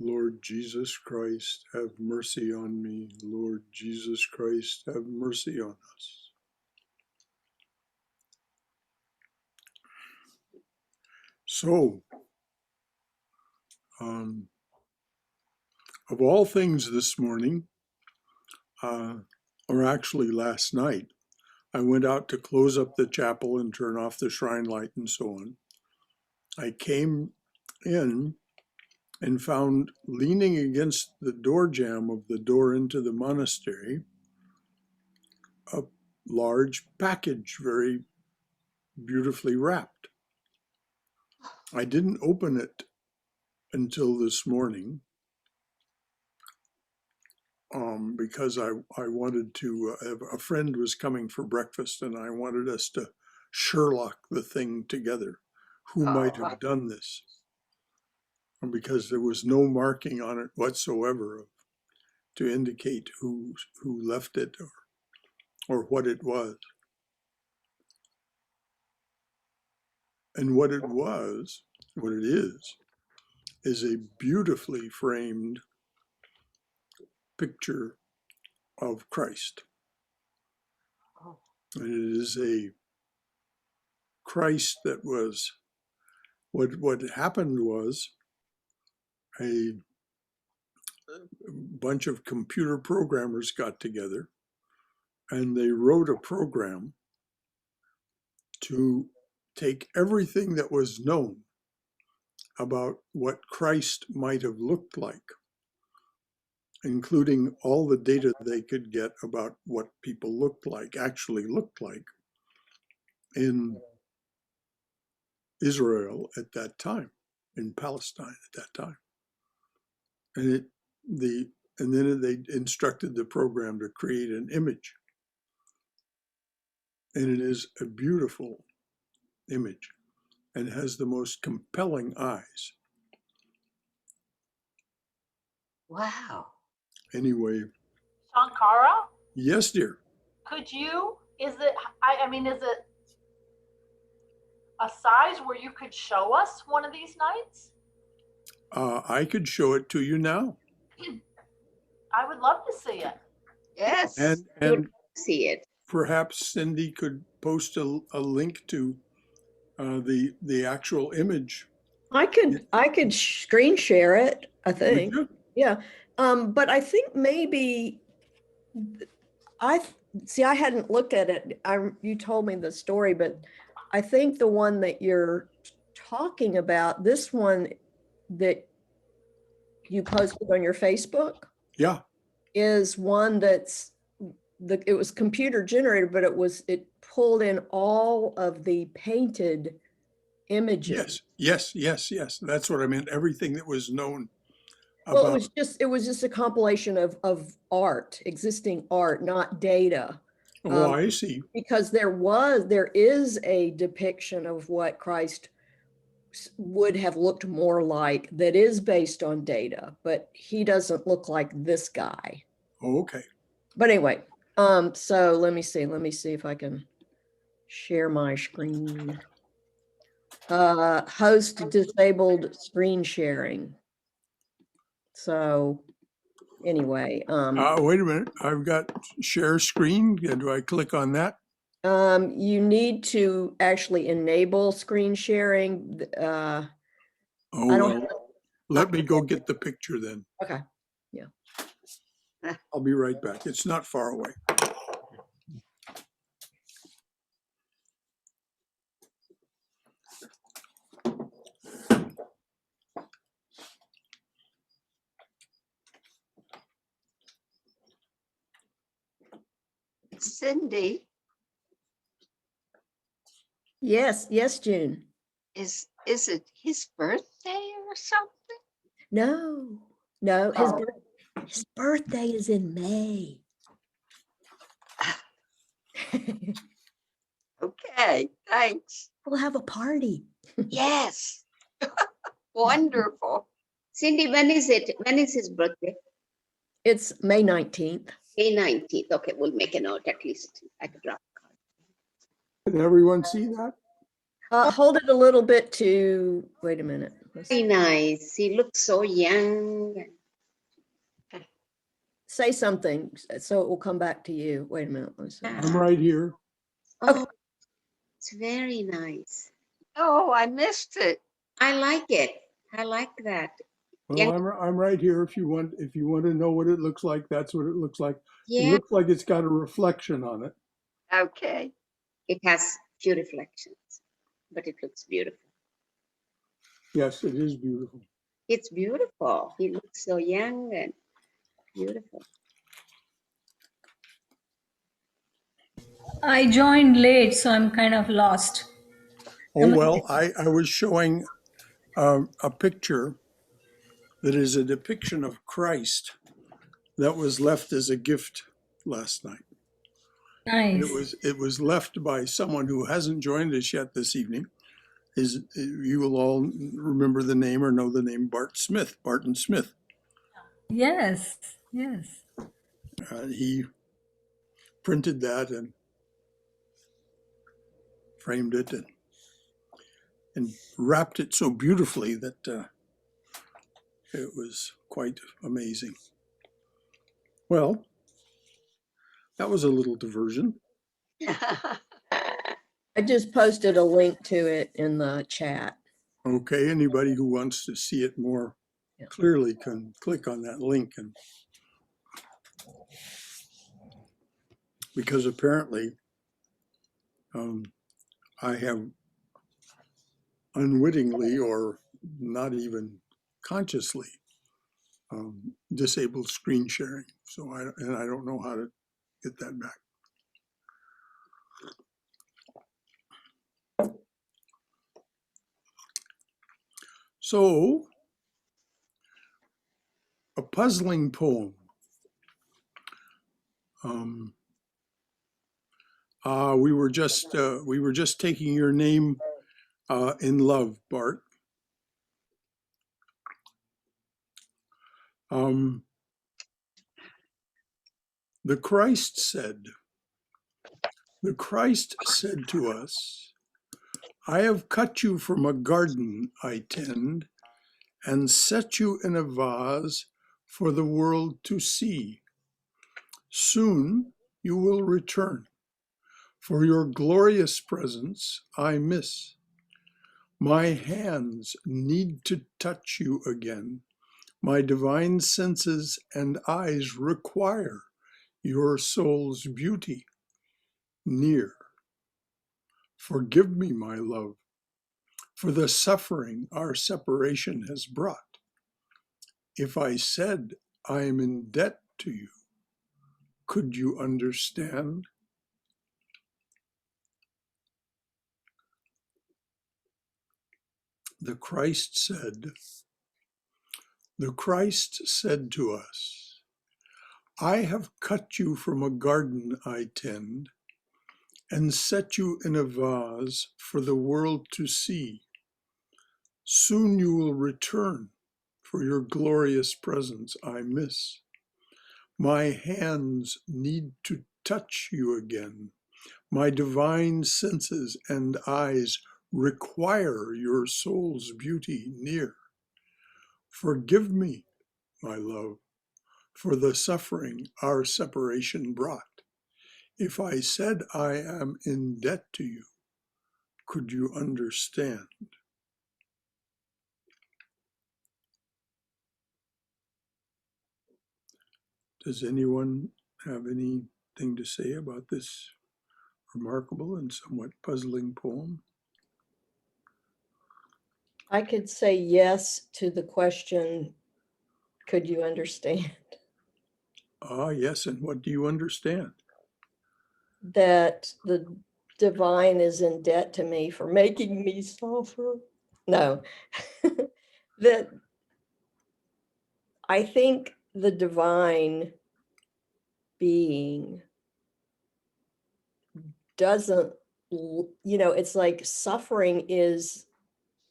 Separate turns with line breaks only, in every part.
Lord Jesus Christ, have mercy on me. Lord Jesus Christ, have mercy on us. So, of all things this morning, or actually last night, I went out to close up the chapel and turn off the shrine light and so on. I came in and found leaning against the door jamb of the door into the monastery a large package, very beautifully wrapped. I didn't open it until this morning because I wanted to, a friend was coming for breakfast and I wanted us to Sherlock the thing together. Who might have done this? Because there was no marking on it whatsoever to indicate who left it or what it was. And what it is a beautifully framed picture of Christ. And it is a Christ that was, what happened was a bunch of computer programmers got together and they wrote a program to take everything that was known about what Christ might have looked like, including all the data they could get about what people actually looked like in Israel at that time, in Palestine at that time. And then they instructed the program to create an image. And it is a beautiful image and has the most compelling eyes.
Wow.
Anyway.
Shankara?
Yes, dear.
Is it a size where you could show us one of these nights?
I could show it to you now.
I would love to see it.
Yes.
And
see it.
Perhaps Cindy could post a link to the actual image.
I could screen share it, I think. Yeah. But I think maybe I hadn't looked at it. You told me the story, but I think the one that you're talking about, this one that you posted on your Facebook,
yeah,
is one that's it was computer generated, but it pulled in all of the painted images.
Yes. That's what I meant. Everything that was known.
Well, it was just a compilation of existing art, not data.
Oh, I see.
Because there is a depiction of what Christ would have looked more like that is based on data, but he doesn't look like this guy.
Oh, okay.
But anyway, so let me see if I can share my screen. Host disabled screen sharing. So anyway.
Wait a minute. I've got share screen. Do I click on that?
You need to actually enable screen sharing.
Let me go get the picture then.
Okay. Yeah.
I'll be right back. It's not far away.
Cindy.
Yes, June.
Is it his birthday or something?
No, his birthday is in May.
Okay, thanks.
We'll have a party.
Yes. Wonderful. Cindy, when is it? When is his birthday?
It's May 19th.
May 19th. Okay, we'll make a note at least. I could drop a card.
Can everyone see that?
Hold it a little bit to, wait a minute.
Very nice. He looks so young.
Say something so it will come back to you. Wait a minute. Let me see.
I'm right here.
Oh, it's very nice.
Oh, I missed it.
I like it. I like that.
Well,
Young-
I'm right here. If you want to know what it looks like, that's what it looks like. It
Yeah,
looks like it's got a reflection on it.
Okay.
it has few reflections, but it looks beautiful.
Yes, it is beautiful.
It's beautiful. He looks so young and beautiful.
I joined late, so I'm kind of lost.
Oh, well, I was showing a picture that is a depiction of Christ that was left as a gift last night.
Nice.
It was left by someone who hasn't joined us yet this evening. You will all remember the name or know the name Barton Smith.
Yes, yes.
He printed that and framed it and wrapped it so beautifully that it was quite amazing. Well, that was a little diversion.
I just posted a link to it in the chat.
Okay, anybody who wants to see it more clearly can click on that link, and because apparently I have unwittingly or not even consciously disabled screen sharing. So I don't know how to get that back. So a puzzling poem. We were just taking your name in love, Bart. The Christ said to us, I have cut you from a garden I tend and set you in a vase for the world to see. Soon you will return, for your glorious presence I miss. My hands need to touch you again. My divine senses and eyes require your soul's beauty near. Forgive me, my love, for the suffering our separation has brought. If I said I am in debt to you, could you understand? The Christ said to us, I have cut you from a garden I tend and set you in a vase for the world to see. Soon you will return, for your glorious presence I miss. My hands need to touch you again. My divine senses and eyes require your soul's beauty near. Forgive me, my love, for the suffering our separation brought. If I said I am in debt to you, could you understand? Does anyone have anything to say about this remarkable and somewhat puzzling poem?
I could say yes to the question, could you understand?
Ah, yes, and what do you understand?
That the divine is in debt to me for making me suffer. No, that I think the divine being doesn't, it's like suffering is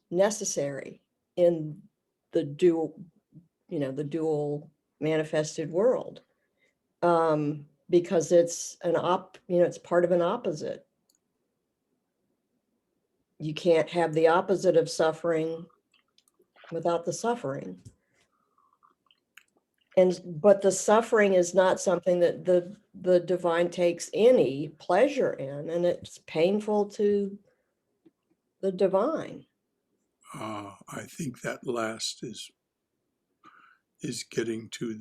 necessary in the dual, the dual manifested world. Because it's it's part of an opposite. You can't have the opposite of suffering without the suffering. But the suffering is not something that the divine takes any pleasure in, and it's painful to the divine.
I think that last is getting to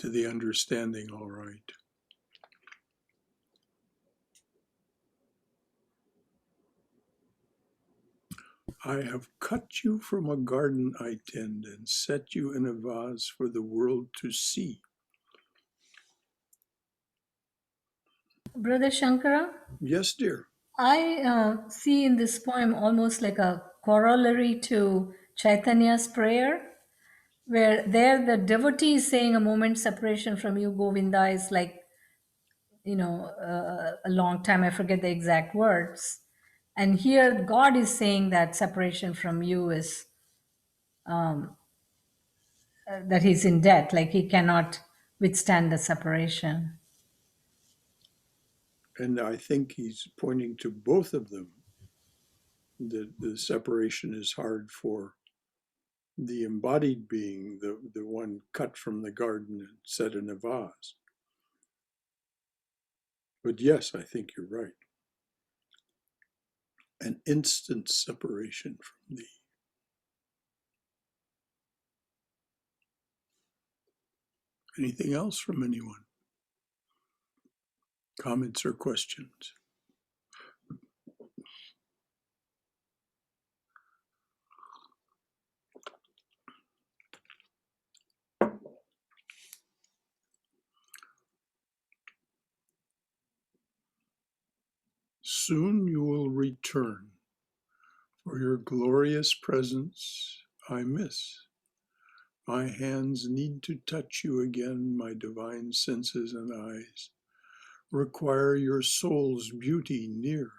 the understanding all right. I have cut you from a garden I tend and set you in a vase for the world to see.
Brother Shankara,
Yes, dear.
I see in this poem almost like a corollary to Chaitanya's prayer, where there the devotee is saying a moment's separation from you, Govinda, is like, a long time. I forget the exact words. And here God is saying that separation from you is that he's in debt, like he cannot withstand the separation.
And I think he's pointing to both of them. The separation is hard for the embodied being, the one cut from the garden and set in a vase. But yes, I think you're right. An instant separation from thee. Anything else from anyone? Comments or questions? Soon you will return, for your glorious presence I miss. My hands need to touch you again, my divine senses and eyes require your soul's beauty near.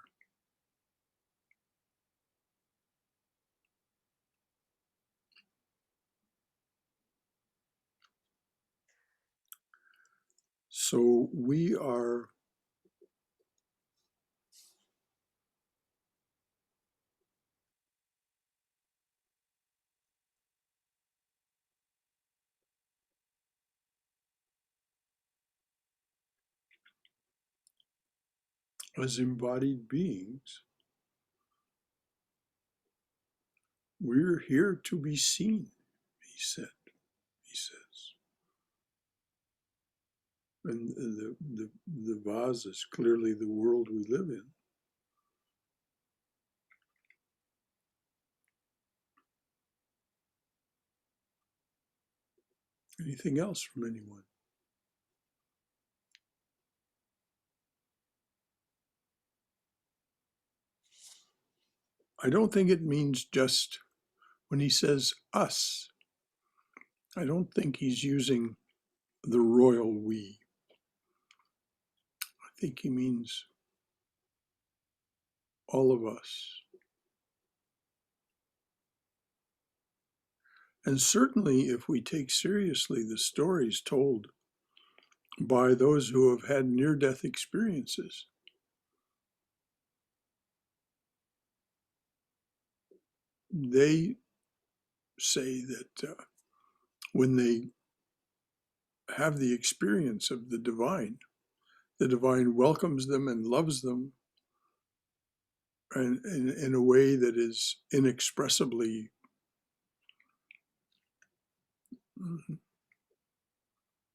So we are as embodied beings, we're here to be seen, he says. And the vase is clearly the world we live in. Anything else from anyone? I don't think it means just when he says us. I don't think he's using the royal we. I think he means all of us. And certainly if we take seriously the stories told by those who have had near-death experiences, they say that when they have the experience of the divine welcomes them and loves them and in a way that is inexpressibly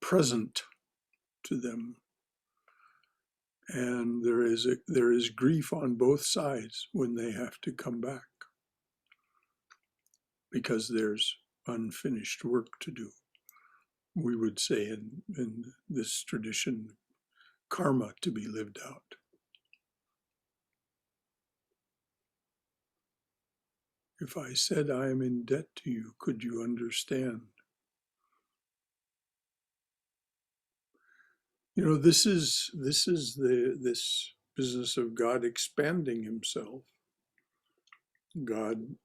present to them. And there is grief on both sides when they have to come back, because there's unfinished work to do. We would say in this tradition, karma to be lived out. If I said I am in debt to you, could you understand? This is this business of God expanding himself. God,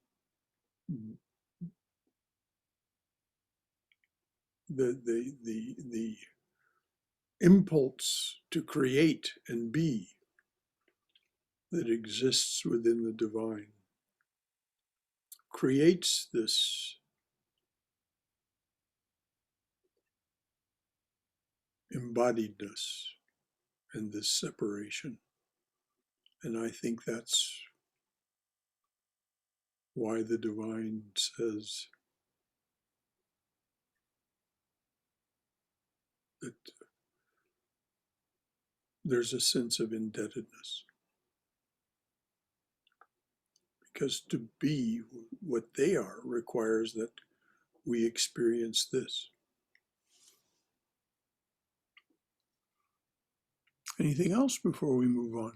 the impulse to create and be that exists within the divine creates this embodiedness and this separation. And I think that's why the divine says that there's a sense of indebtedness. Because to be what they are requires that we experience this. Anything else before we move on?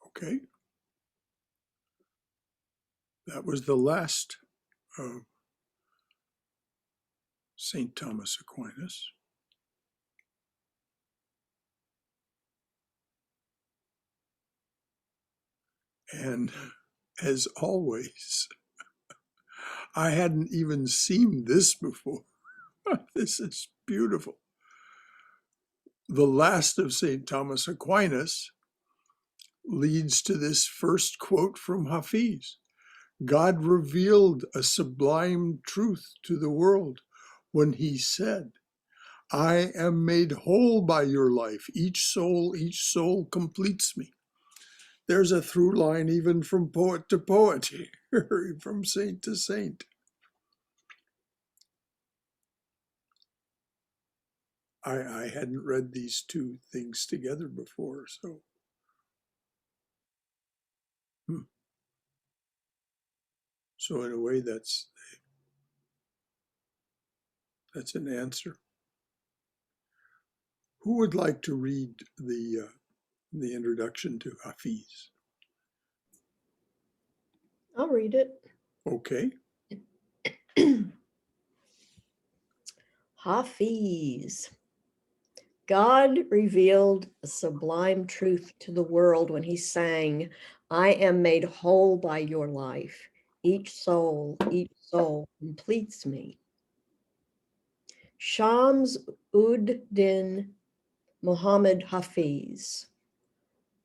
Okay. That was the last of St. Thomas Aquinas. And as always, I hadn't even seen this before. This is beautiful. The last of St. Thomas Aquinas leads to this first quote from Hafiz. God revealed a sublime truth to the world when he said, I am made whole by your life. Each soul completes me. There's a through line even from poet to poet, from saint to saint. I hadn't read these two things together before, so. So in a way, that's an answer. Who would like to read the introduction to Hafiz?
I'll read it.
Okay.
Hafiz. God revealed a sublime truth to the world when he sang, I am made whole by your life. Each soul completes me. Shams ud-Din Muhammad Hafiz,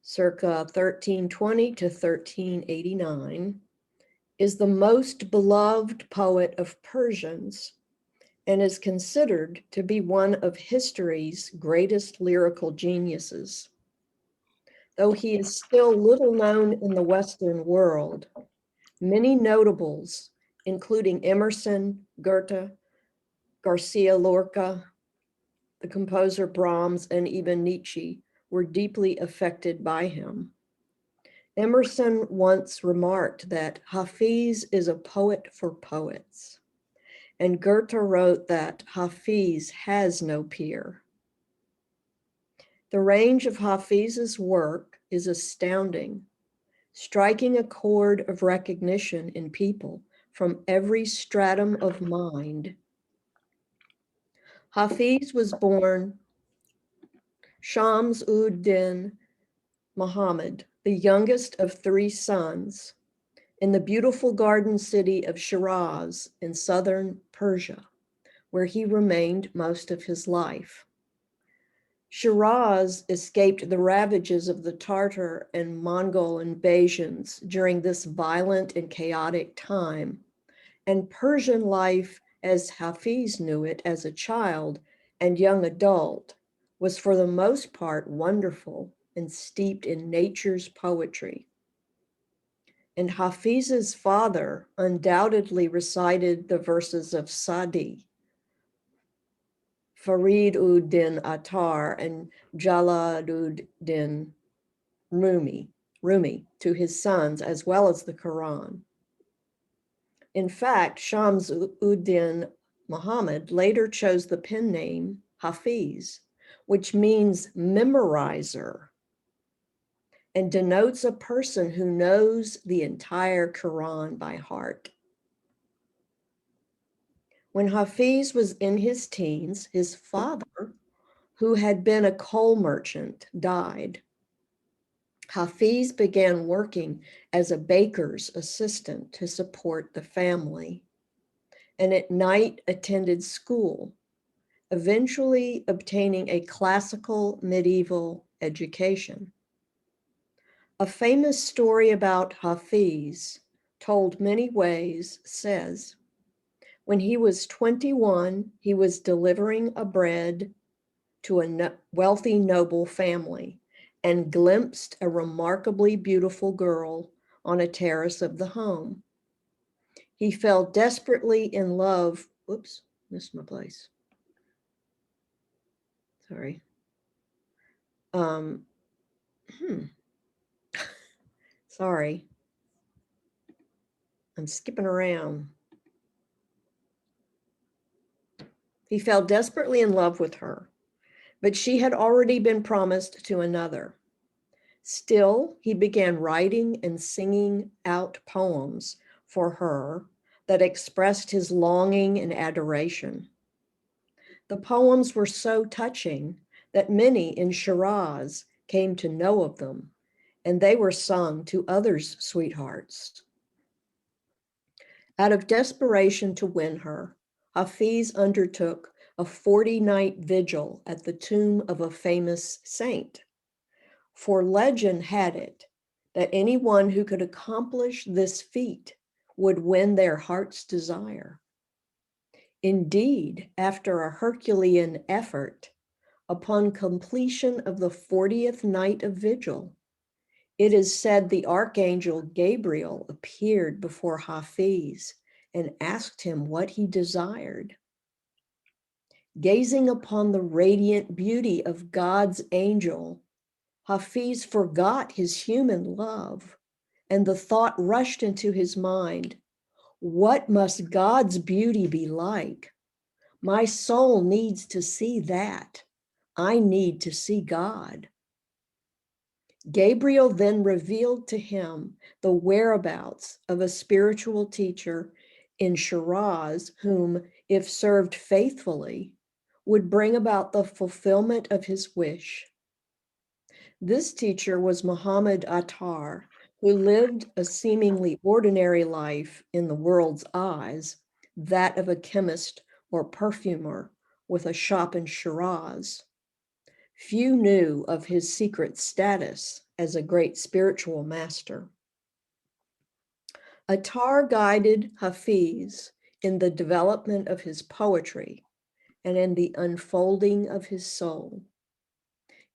circa 1320 to 1389, is the most beloved poet of Persians and is considered to be one of history's greatest lyrical geniuses. Though he is still little known in the Western world, many notables, including Emerson, Goethe, Garcia Lorca, the composer Brahms, and even Nietzsche, were deeply affected by him. Emerson once remarked that Hafiz is a poet for poets. And Goethe wrote that Hafiz has no peer. The range of Hafiz's work is astounding, striking a chord of recognition in people from every stratum of mind. Hafiz was born Shams ud-Din Muhammad, the youngest of three sons, in the beautiful garden city of Shiraz in southern Persia, where he remained most of his life. Shiraz escaped the ravages of the Tartar and Mongol invasions during this violent and chaotic time, and Persian life, as Hafiz knew it as a child and young adult, was for the most part wonderful and steeped in nature's poetry. And Hafiz's father undoubtedly recited the verses of Sadi, Farid ud-Din Attar, and Jalaluddin Rumi to his sons, as well as the Quran. In fact, Shams ud-Din Muhammad later chose the pen name Hafiz, which means memorizer, and denotes a person who knows the entire Quran by heart. When Hafiz was in his teens, his father, who had been a coal merchant, died. Hafiz began working as a baker's assistant to support the family, and at night attended school, eventually obtaining a classical medieval education. A famous story about Hafiz, told many ways, says, when he was 21, he was delivering a bread to a wealthy noble family and glimpsed a remarkably beautiful girl on a terrace of the home. He fell desperately in love. Whoops, missed my place. Sorry. Sorry. I'm skipping around. He fell desperately in love with her, but she had already been promised to another. Still, he began writing and singing out poems for her that expressed his longing and adoration. The poems were so touching that many in Shiraz came to know of them, and they were sung to others' sweethearts. Out of desperation to win her, Hafiz undertook a 40-night vigil at the tomb of a famous saint. For legend had it that anyone who could accomplish this feat would win their heart's desire. Indeed, after a Herculean effort, upon completion of the 40th night of vigil, it is said the archangel Gabriel appeared before Hafiz and asked him what he desired. Gazing upon the radiant beauty of God's angel, Hafiz forgot his human love, and the thought rushed into his mind, what must God's beauty be like? My soul needs to see that. I need to see God. Gabriel then revealed to him the whereabouts of a spiritual teacher in Shiraz, whom, if served faithfully, would bring about the fulfillment of his wish. This teacher was Muhammad Attar, who lived a seemingly ordinary life in the world's eyes, that of a chemist or perfumer with a shop in Shiraz. Few knew of his secret status as a great spiritual master. Attar guided Hafiz in the development of his poetry and in the unfolding of his soul.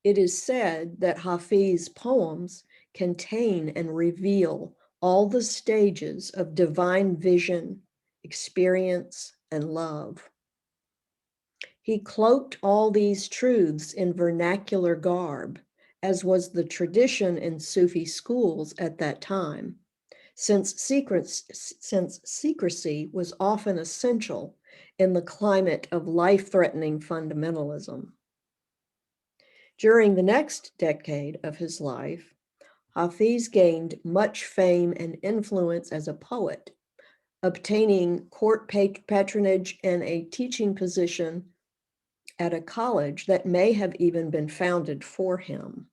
It is said that Hafiz's poems contain and reveal all the stages of divine vision, experience, and love. He cloaked all these truths in vernacular garb, as was the tradition in Sufi schools at that time, since secrecy was often essential in the climate of life-threatening fundamentalism. During the next decade of his life, Hafiz gained much fame and influence as a poet, obtaining court patronage and a teaching position at a college that may have even been founded for him.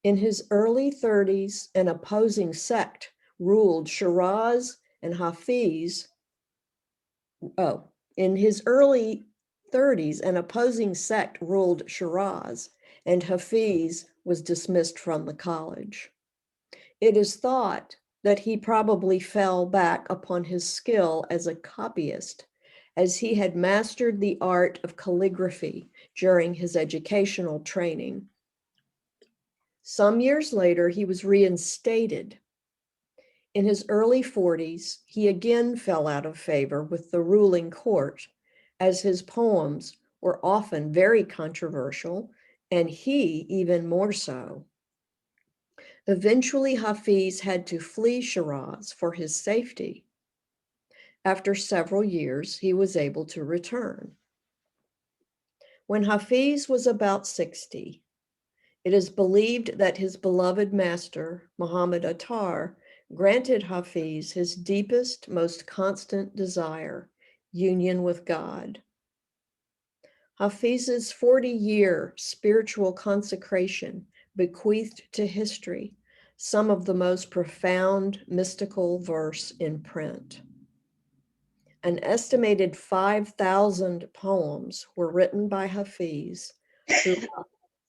In his early 30s, an opposing sect ruled Shiraz, and Hafiz, in his early 30s, an opposing sect ruled Shiraz, and Hafiz was dismissed from the college. It is thought that he probably fell back upon his skill as a copyist, as he had mastered the art of calligraphy during his educational training. Some years later, he was reinstated. In his early 40s, he again fell out of favor with the ruling court, as his poems were often very controversial, and he even more so. Eventually, Hafiz had to flee Shiraz for his safety. After several years, he was able to return. When Hafiz was about 60, it is believed that his beloved master, Muhammad Attar, granted Hafiz his deepest, most constant desire, union with God. Hafiz's 40-year spiritual consecration bequeathed to history some of the most profound mystical verse in print. An estimated 5,000 poems were written by Hafiz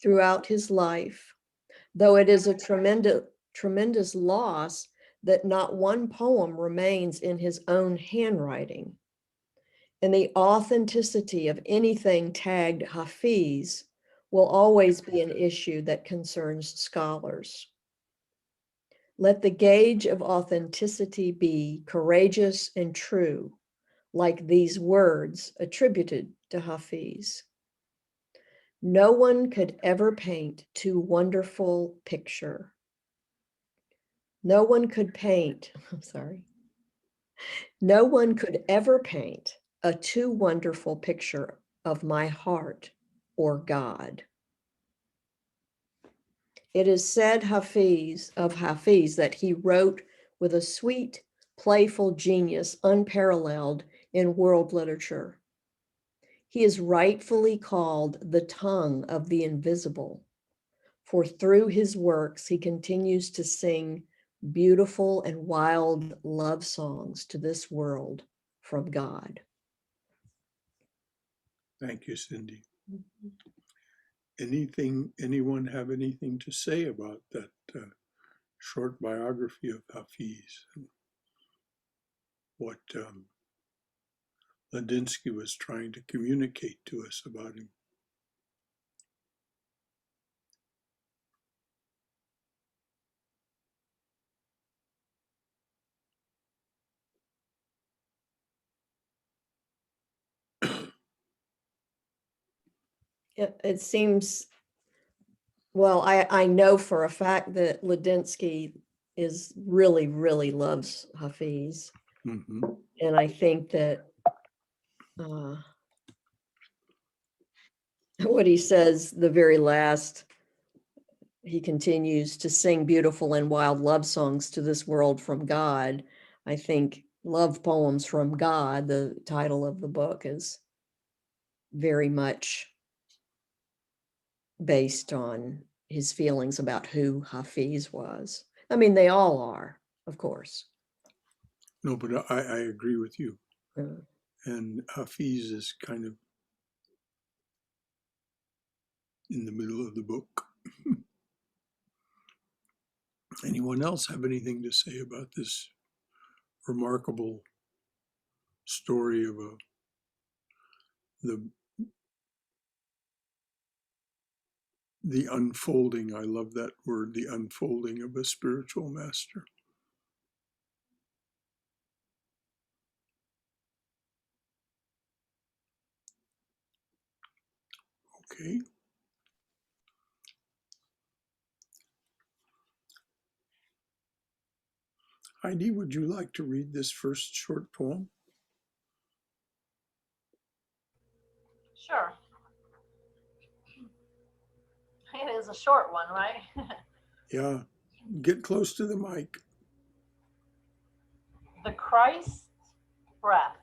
throughout his life, though it is a tremendous loss that not one poem remains in his own handwriting. And the authenticity of anything tagged Hafiz will always be an issue that concerns scholars. Let the gauge of authenticity be courageous and true, like these words attributed to Hafiz. No one could ever paint too wonderful picture. No one could paint, I'm sorry. No one could ever paint a too wonderful picture of my heart or God. It is said of Hafiz that he wrote with a sweet, playful genius unparalleled in world literature. He is rightfully called the tongue of the invisible, for through his works he continues to sing beautiful and wild love songs to this world from God.
Thank you, Cindy. Anyone have anything to say about that short biography of Hafiz? What Ladinsky was trying to communicate to us about him?
It seems, well, I know for a fact that Ladinsky really loves Hafiz.
Mm-hmm.
And I think that what he says, the very last, he continues to sing beautiful and wild love songs to this world from God. I think Love Poems from God, the title of the book, is very much based on his feelings about who Hafiz was. I mean, they all are, of course.
No, but I agree with you.
Uh,
And Hafiz is kind of in the middle of the book. Anyone else have anything to say about this remarkable story of the unfolding? I love that word, the unfolding of a spiritual master. Okay. Heidi, would you like to read this first short poem?
Sure. It is a short one, right?
Yeah, get close to the mic.
The Christ breath.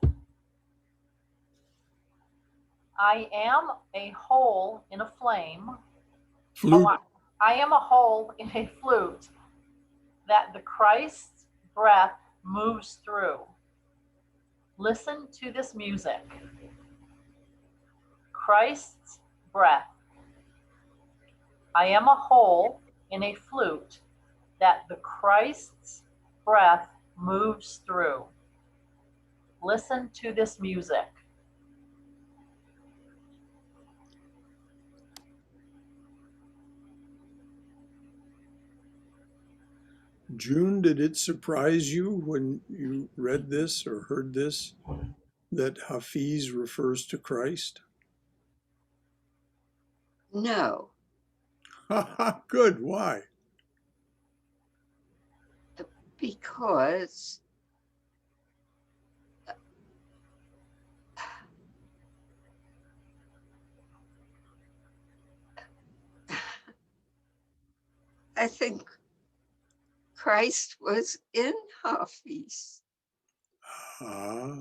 I am a hole in a flame.
Flute.
Oh, I am a hole in a flute that the Christ's breath moves through. Listen to this music. Christ's breath. I am a hole in a flute that the Christ's breath moves through. Listen to this music.
June, did it surprise you when you read this or heard this, that Hafiz refers to Christ?
No,
Good, why?
because I think Christ was in Hafiz.
Ah,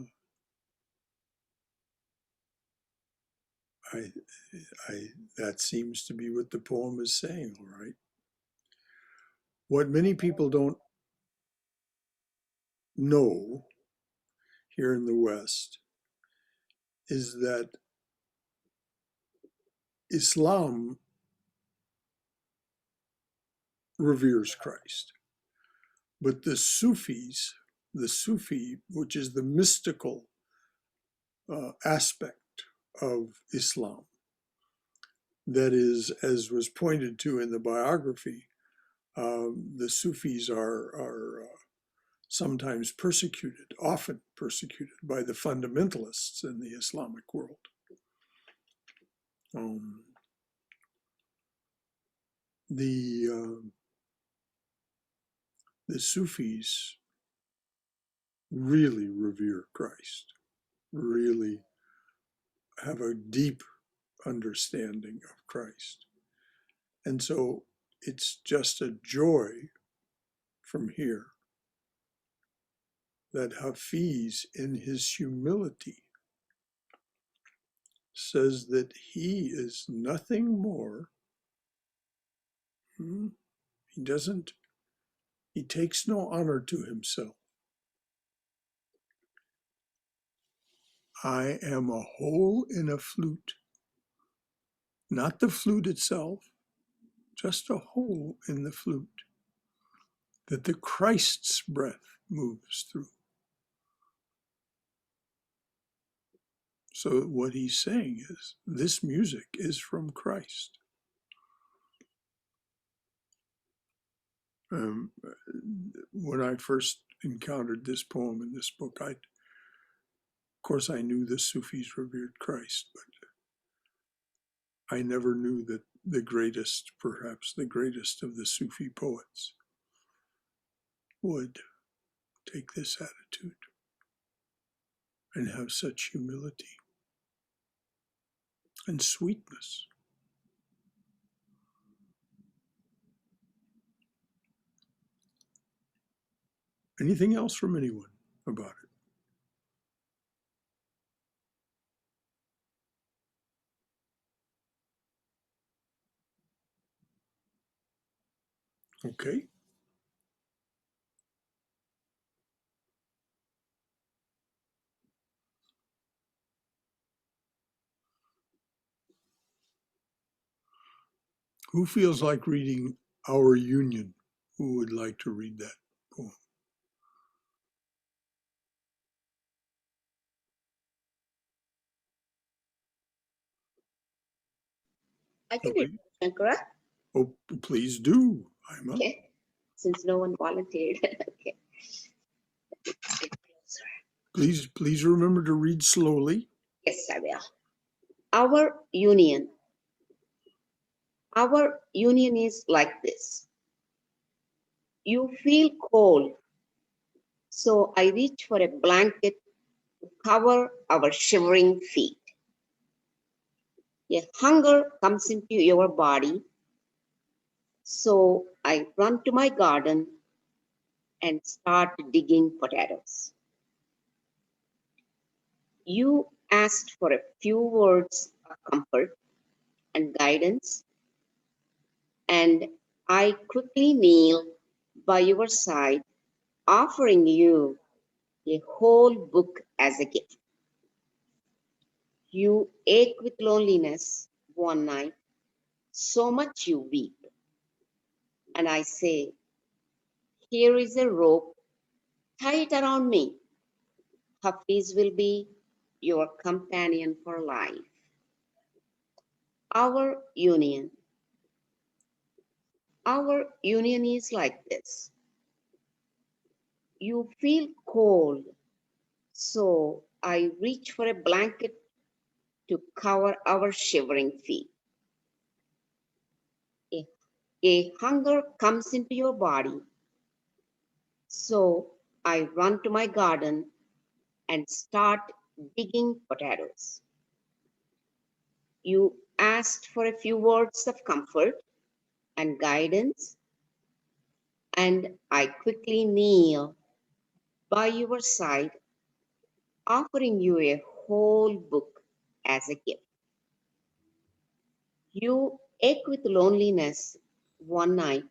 that seems to be what the poem is saying, all right. What many people don't know here in the West is that Islam reveres Christ. But the Sufis, the Sufi, which is the mystical aspect of Islam, that is, as was pointed to in the biography, the Sufis are sometimes persecuted, often persecuted by the fundamentalists in the Islamic world. The Sufis really revere Christ, really have a deep understanding of Christ. And so it's just a joy from here that Hafiz, in his humility, says that he is nothing more. He takes no honor to himself. I am a hole in a flute, not the flute itself, just a hole in the flute that the Christ's breath moves through. So what he's saying is, this music is from Christ. When I first encountered this poem in this book, of course I knew the Sufis revered Christ, but I never knew that the greatest, perhaps the greatest of the Sufi poets, would take this attitude and have such humility and sweetness. Anything else from anyone about it? Okay. Who feels like reading Our Union? Who would like to read that poem?
I can
Okay.
read Shankara.
Oh, please do, Ima.
Okay. Since no one volunteered. Okay.
Please remember to read slowly.
Yes, I will. Our union. Our union is like this. You feel cold, so I reach for a blanket to cover our shivering feet. A hunger comes into your body, so I run to my garden and start digging potatoes. You asked for a few words of comfort and guidance, and I quickly kneel by your side, offering you a whole book as a gift. You ache with loneliness one night, so much you weep. And I say, here is a rope, tie it around me. Hafiz will be your companion for life. Our union. Our union is like this. You feel cold, so I reach for a blanket to cover our shivering feet. A hunger comes into your body, so I run to my garden and start digging potatoes. You asked for a few words of comfort and guidance, and I quickly kneel by your side, offering you a whole book as a gift. You ache with loneliness one night,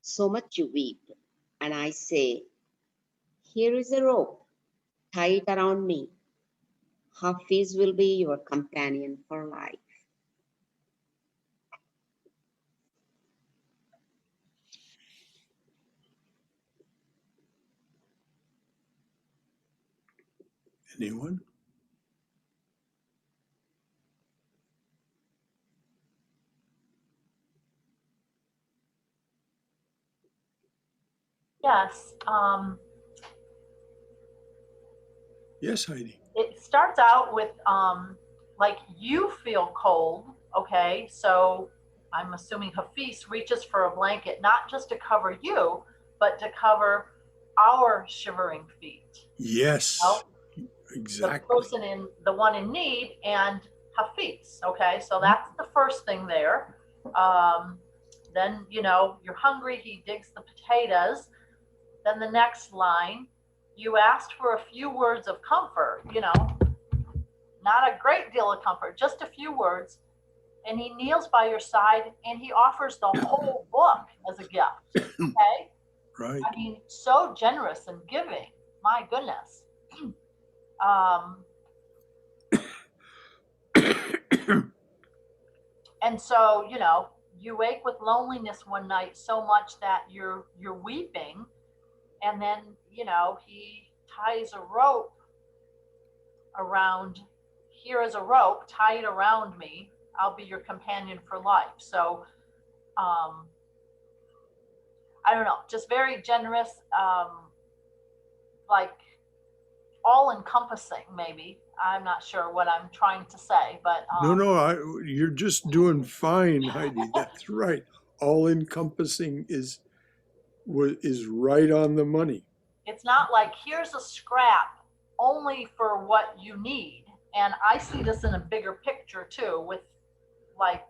so much you weep, and I say, here is a rope, tie it around me. Hafiz will be your companion for life.
Anyone?
Yes.
Yes, Heidi.
It starts out with like you feel cold, okay? So I'm assuming Hafiz reaches for a blanket, not just to cover you, but to cover our shivering feet.
Yes,
Oh, the
exactly.
person in the one in need and Hafiz. Okay, so that's the first thing there. Then you're hungry. He digs the potatoes. Then the next line, you asked for a few words of comfort. Not a great deal of comfort, just a few words. And he kneels by your side and he offers the whole book as a gift. Okay.
Right.
I mean, so generous and giving. My goodness. And so, you wake with loneliness one night so much that you're weeping, and then, he ties a rope around. Here is a rope, tie it around me. I'll be your companion for life. So, I don't know, just very generous, like all encompassing, maybe. I'm not sure what I'm trying to say, but
No, you're just doing fine, Heidi. That's right. All encompassing is right on the money.
it's not like here's a scrap only for what you need. And I see this in a bigger picture too, with like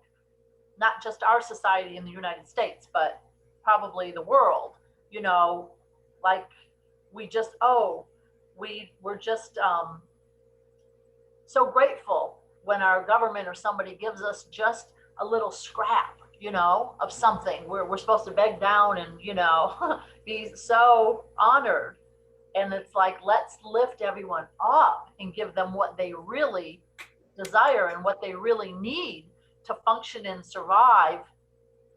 not just our society in the United States, but probably the world. Like we just we're just so grateful when our government or somebody gives us just a little scrap, of something. We're supposed to beg down and, be so honored. And it's like, let's lift everyone up and give them what they really desire and what they really need to function and survive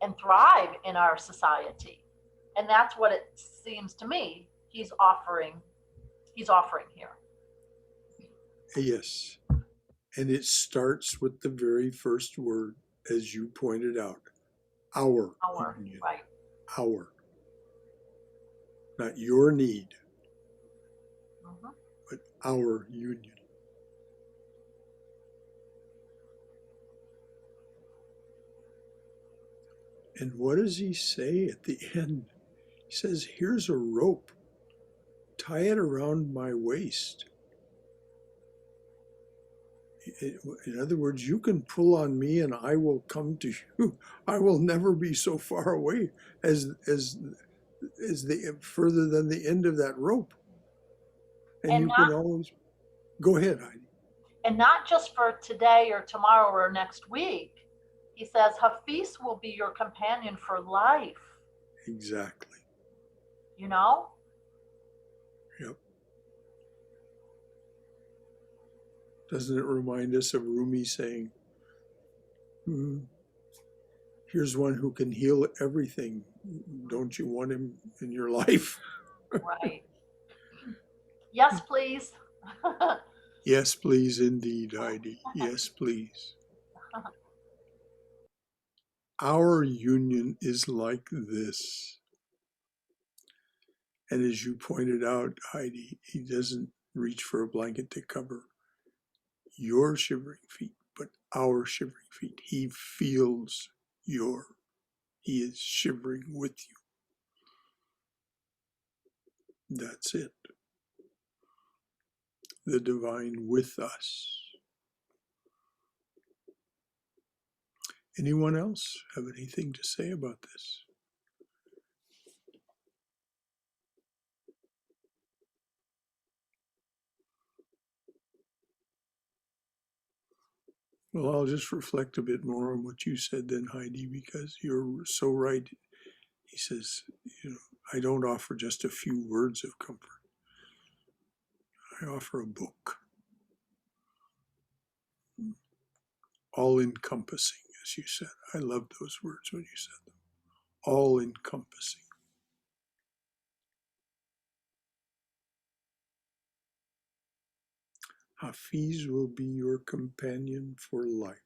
and thrive in our society. And that's what it seems to me he's offering here.
Yes. And it starts with the very first word, as you pointed out, our union.
Right.
Our. Not your need, but our union. And what does he say at the end? He says, here's a rope. Tie it around my waist. In other words, you can pull on me and I will come to you. I will never be so far away as the further than the end of that rope. And you can always go ahead, Heidi.
And not just for today or tomorrow or next week. He says, Hafiz will be your companion for life.
Exactly. Yep. Doesn't it remind us of Rumi saying, here's one who can heal everything. Don't you want him in your life?
Right. Yes, please.
Yes, please, indeed, Heidi. Yes, please. Our union is like this. And as you pointed out, Heidi, he doesn't reach for a blanket to cover your shivering feet, but our shivering feet. He feels he is shivering with you. That's it. The divine with us. Anyone else have anything to say about this? Well, I'll just reflect a bit more on what you said then, Heidi, because you're so right. He says, I don't offer just a few words of comfort. I offer a book. All-encompassing, as you said. I love those words when you said them. All-encompassing. Hafiz will be your companion for life.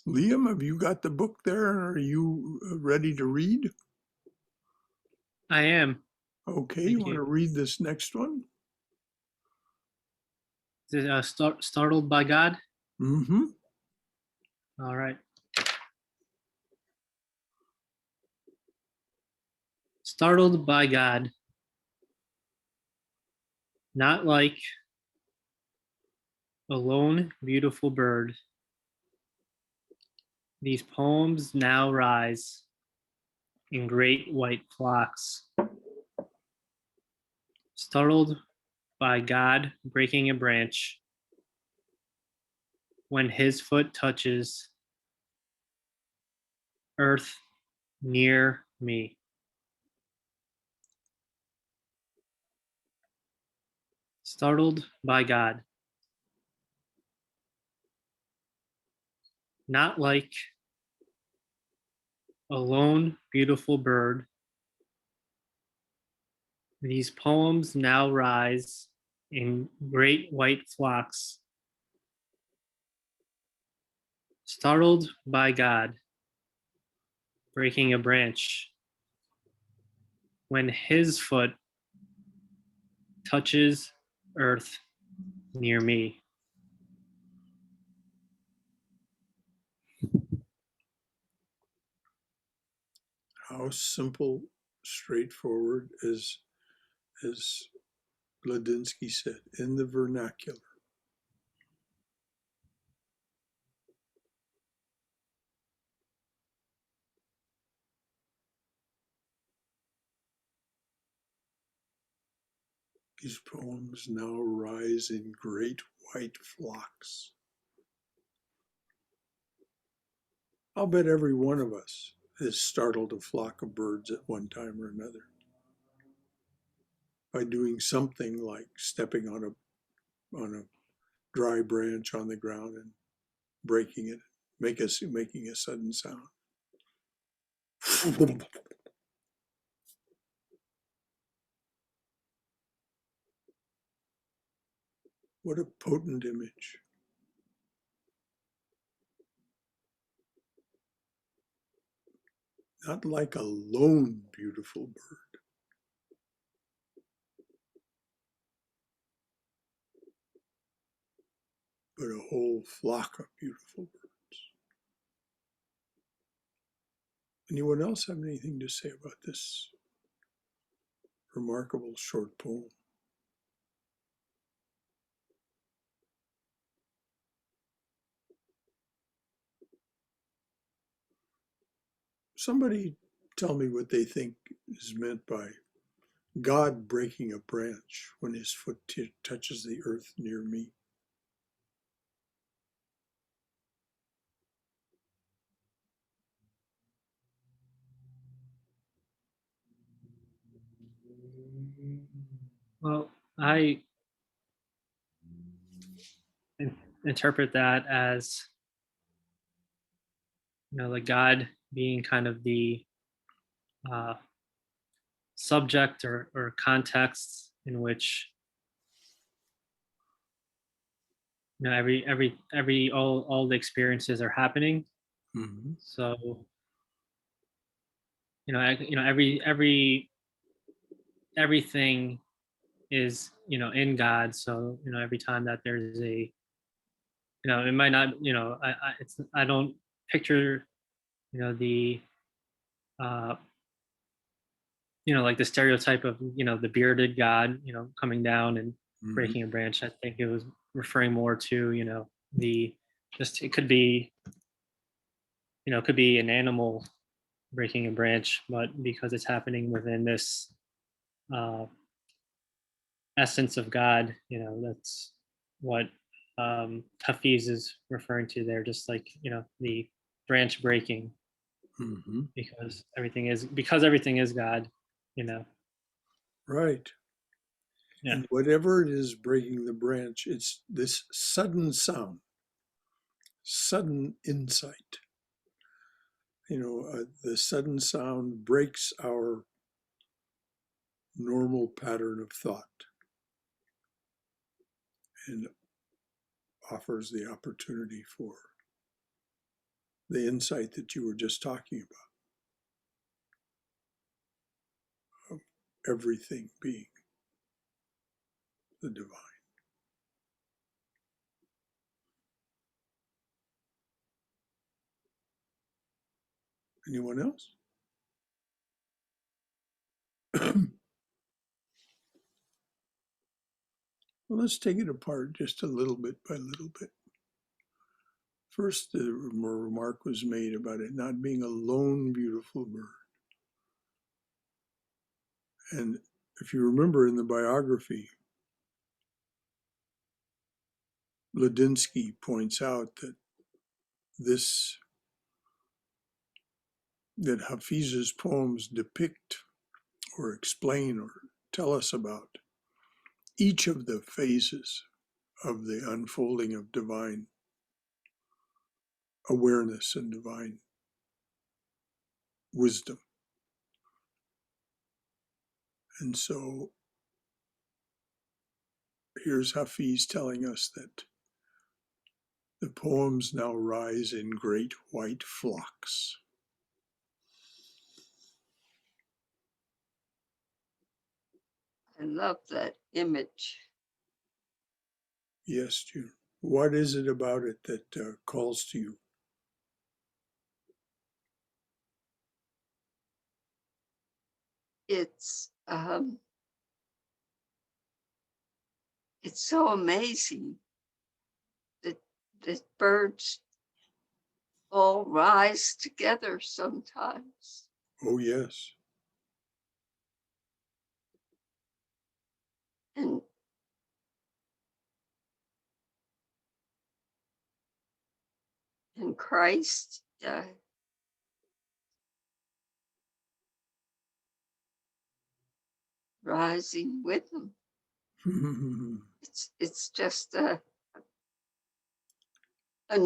Liam, have you got the book there? Are you ready to read?
I am.
Okay,
Thank
you want
you.
to read this next one?
Is it Startled by God?
Mm-hmm.
All right. Startled by God. Not like a lone, beautiful bird. These poems now rise in great white flocks. Startled by God breaking a branch when his foot touches earth near me. Startled by God. Not like a lone, beautiful bird. These poems now rise in great white flocks. Startled by God breaking a branch when his foot touches earth near me.
How simple, straightforward, as Ladinsky said, in the vernacular. These poems now rise in great white flocks. I'll bet every one of us has startled a flock of birds at one time or another by doing something like stepping on a dry branch on the ground and breaking it, making a sudden sound. What a potent image. Not like a lone beautiful bird, but a whole flock of beautiful birds. Anyone else have anything to say about this remarkable short poem? Somebody tell me what they think is meant by God breaking a branch when his foot touches the earth near me.
Well, I interpret that as, like God being kind of the uh, subject or context in which every all the experiences are happening.
Mm-hmm.
So everything is in God. So every time that there's a it might not I don't picture the uh like the stereotype of the bearded God coming down and
Mm-hmm.
breaking a branch. I think it was referring more to the just it could be it could be an animal breaking a branch, but because it's happening within this uh, essence of God, that's what Hafiz is referring to there, just like the branch breaking.
Mhm.
because everything is God, you know.
Right.
Yeah.
And whatever it is breaking the branch, it's this sudden sound, sudden insight. The sudden sound breaks our normal pattern of thought and offers the opportunity for the insight that you were just talking about, of everything being the divine. Anyone else? Well, let's take it apart just a little bit by little bit. First, the remark was made about it not being a lone, beautiful bird. And if you remember in the biography, Ladinsky points out that Hafiz's poems depict or explain or tell us about each of the phases of the unfolding of divine awareness and divine wisdom. And so here's Hafiz telling us that the poems now rise in great white flocks.
I love that image.
Yes, June. What is it about it that calls to you?
It's so amazing that birds all rise together sometimes.
Oh, yes.
And Christ rising with them. It's just an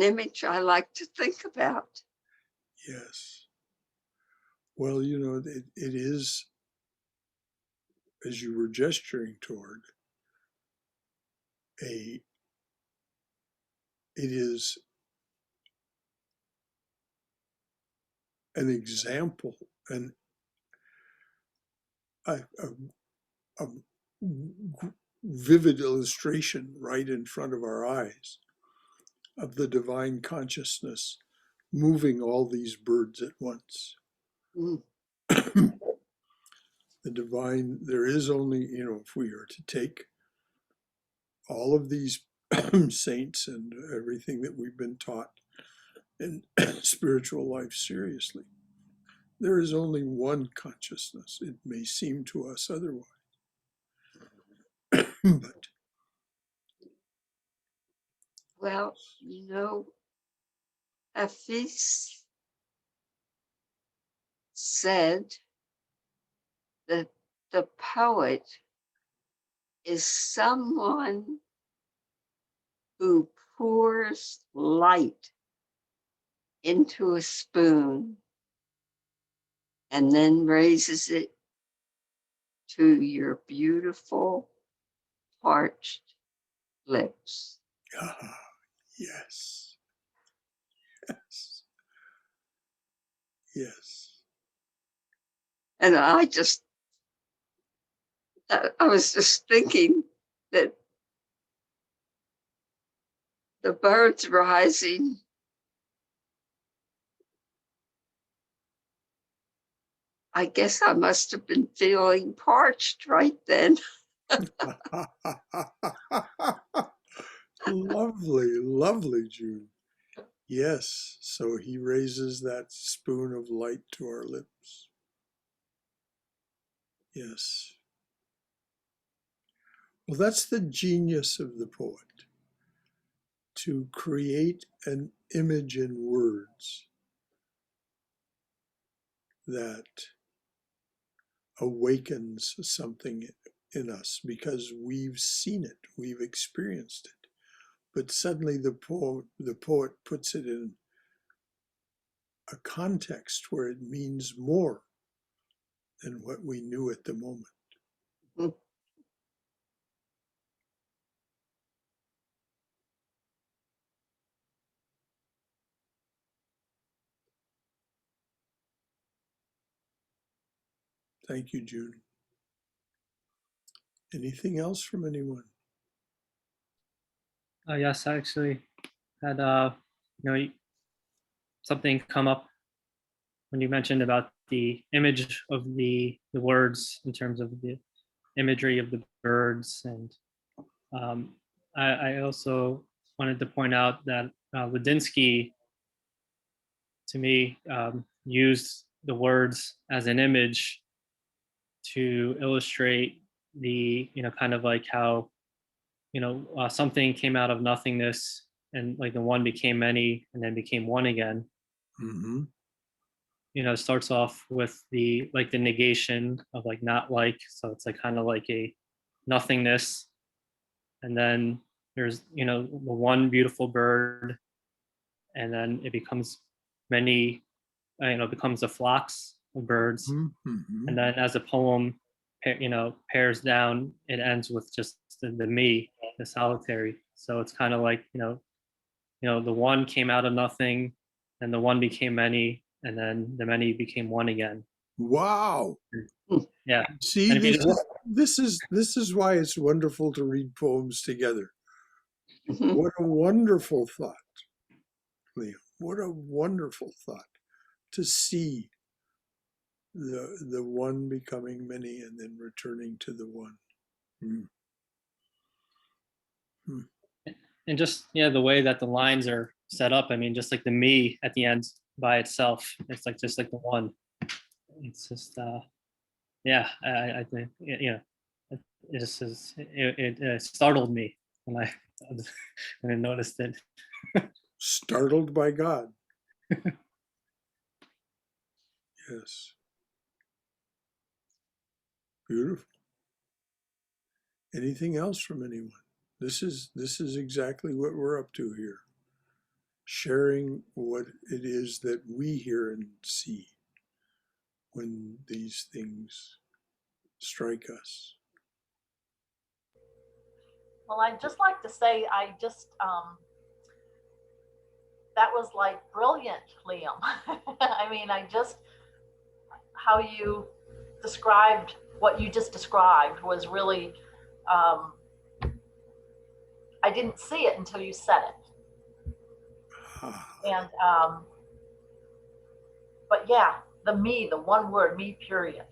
image I like to think about.
Yes. Well, it is, as you were gesturing toward, it is an example, a vivid illustration right in front of our eyes of the divine consciousness moving all these birds at once.
Mm.
The divine, there is only, if we are to take all of these saints and everything that we've been taught in spiritual life seriously, there is only one consciousness. It may seem to us otherwise. But
Well, Hafiz said that the poet is someone who pours light into a spoon and then raises it to your beautiful parched lips.
yes, yes, yes.
And I was just thinking that the birds rising, I guess I must have been feeling parched right then.
Lovely, lovely, June. Yes, so he raises that spoon of light to our lips. Yes. Well, that's the genius of the poet, to create an image in words that awakens something in us because we've seen it, we've experienced it. But suddenly the poet puts it in a context where it means more than what we knew at the moment.
Mm.
Thank you, June. Anything else from anyone?
Yes, I actually had something come up when you mentioned about the image of the words in terms of the imagery of the birds, and um, I also wanted to point out that Ladinsky, to me, used the words as an image to illustrate the kind of like how something came out of nothingness, and like the one became many and then became one again.
Mm-hmm.
It starts off with the negation of like not like, so it's like kind of like a nothingness, and then there's the one beautiful bird, and then it becomes many, becomes a flocks of birds,
Mm-hmm.
and then as the poem pairs down, it ends with just the me, the solitary. So it's kind of like the one came out of nothing, and the one became many, and then the many became one again.
Wow.
Yeah.
See,
And if you
this is why it's wonderful to read poems together.
Mhm.
What a wonderful thought, Liam. What a wonderful thought to see the one becoming many and then returning to the one. Mm. Mm.
and just the way that the lines are set up, I mean, just like the me at the end by itself, it's like just like the one. It's just I think it just is, it startled me when I when I noticed it.
Startled by God. Yes. Beautiful. Anything else from anyone? This is exactly what we're up to here. Sharing what it is that we hear and see when these things strike us.
Well, I'd just like to say, that was like brilliant, Liam. I mean, how you described what you just described was really, I didn't see it until you said it. And, but yeah, the me, the one word, me, period,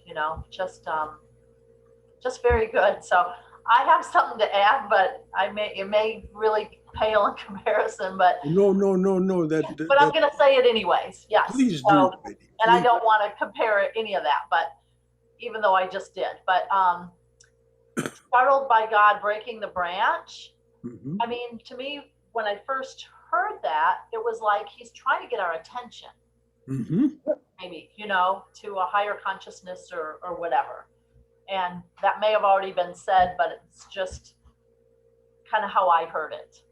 just very good. So I have something to add, but it may really pale in comparison, but
No.
but I'm going to say it anyways. Yes.
Please
So,
do, Heidi.
and I
Please.
don't want to compare any of that, but even though I just did, but startled by God breaking the branch.
Mhm.
I mean, to me, when I first heard that, it was like he's trying to get our attention,
Mhm.
maybe, to a higher consciousness or whatever. And that may have already been said, but it's just kind of how I heard it.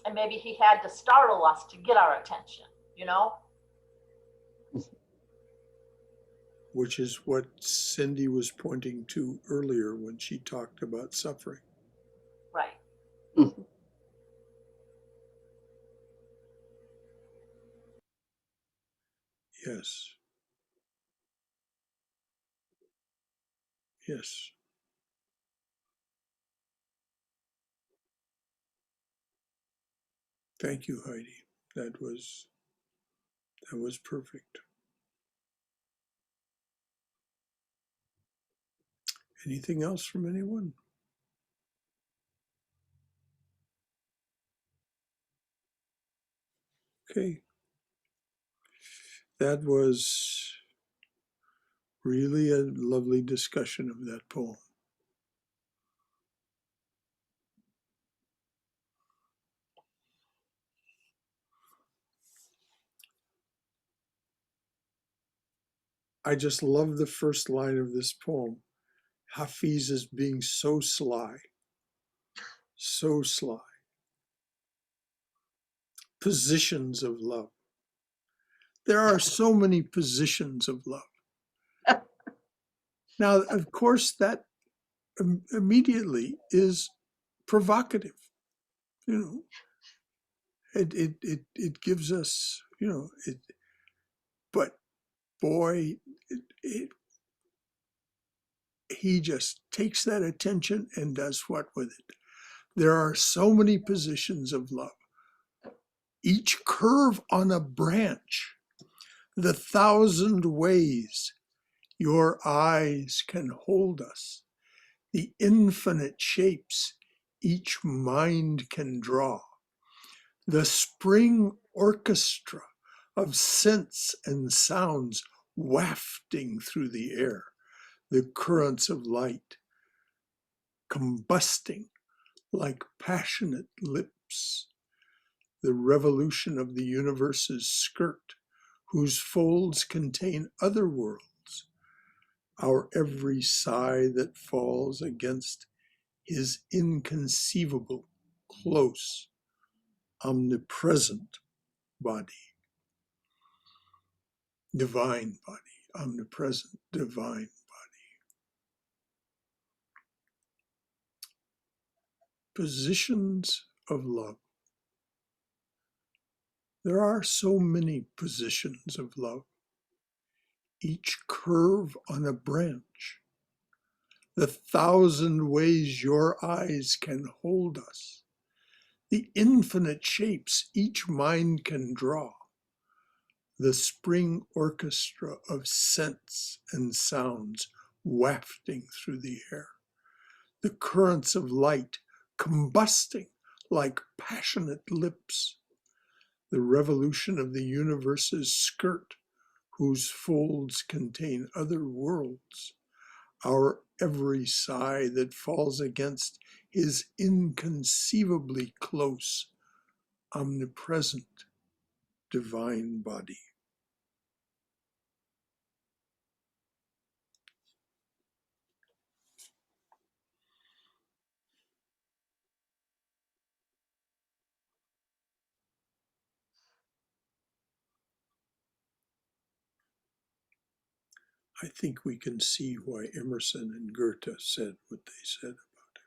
And maybe he had to startle us to get our attention,
Which is what Cindy was pointing to earlier when she talked about suffering.
Right.
Mhm.
Yes. Yes. Thank you, Heidi. That was perfect. Anything else from anyone? Okay. That was really a lovely discussion of that poem. I just love the first line of this poem. Hafiz is being so sly, so sly. Positions of love. There are so many positions of love. Now, of course, that immediately is provocative. You know, it gives us, you know, but boy, he just takes that attention and does what with it? There are so many positions of love. Each curve on a branch, the 1,000 ways your eyes can hold us, the infinite shapes each mind can draw, the spring orchestra of scents and sounds wafting through the air, the currents of light combusting like passionate lips, the revolution of the universe's skirt, whose folds contain other worlds, our every sigh that falls against his inconceivable, close, omnipresent body, divine body, omnipresent, divine body. Positions of love. There are so many positions of love, each curve on a branch, the 1,000 ways your eyes can hold us, the infinite shapes each mind can draw, the spring orchestra of scents and sounds wafting through the air, the currents of light combusting like passionate lips, the revolution of the universe's skirt, whose folds contain other worlds, our every sigh that falls against his inconceivably close, omnipresent, divine body. I think we can see why Emerson and Goethe said what they said about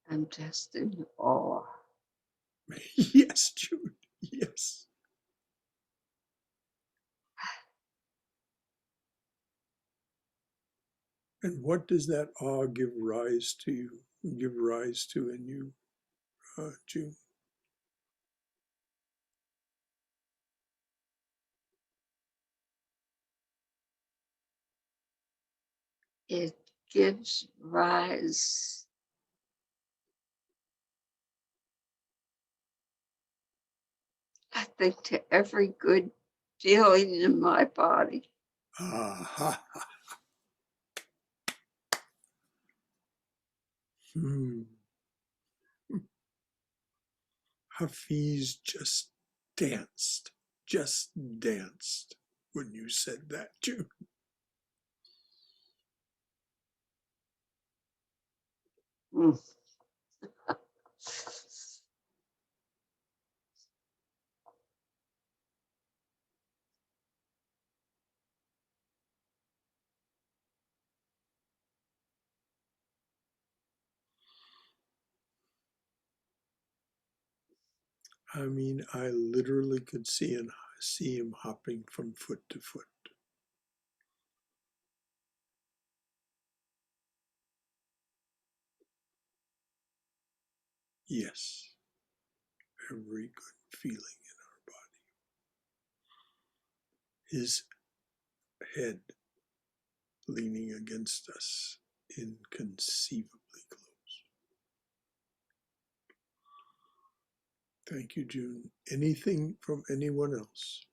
I'm just in awe.
it. Yes, Jude, yes. And what does that awe give rise to in you, Jude?
It gives rise, I think, to every good feeling in my body.
Ah, hmm. Hafiz just danced when you said that, Jude.
Mm.
I mean, I literally could see him hopping from foot to foot. Yes, every good feeling in our body. His head leaning against us, inconceivably close. Thank you, June. Anything from anyone else?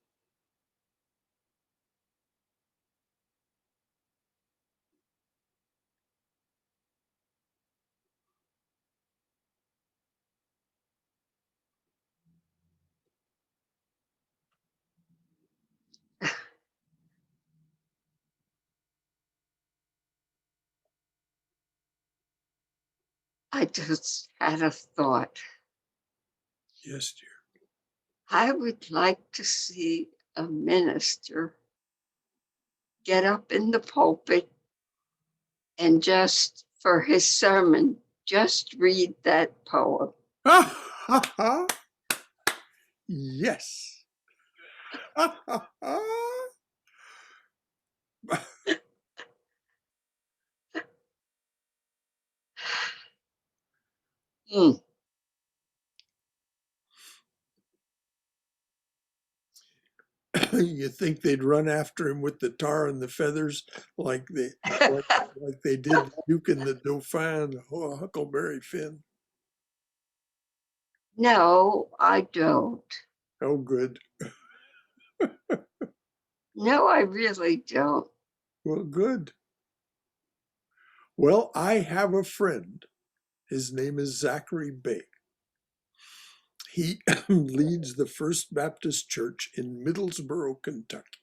I just had a thought.
Yes, dear.
I would like to see a minister get up in the pulpit and just for his sermon, just read that poem.
Yes.
Mm.
You think they'd run after him with the tar and the feathers like they did Duke and the Dauphin, Huckleberry Finn?
No, I don't.
Oh, good.
No, I really don't.
Well, good. Well, I have a friend. His name is Zachary Bay. He leads the First Baptist Church in Middlesboro, Kentucky.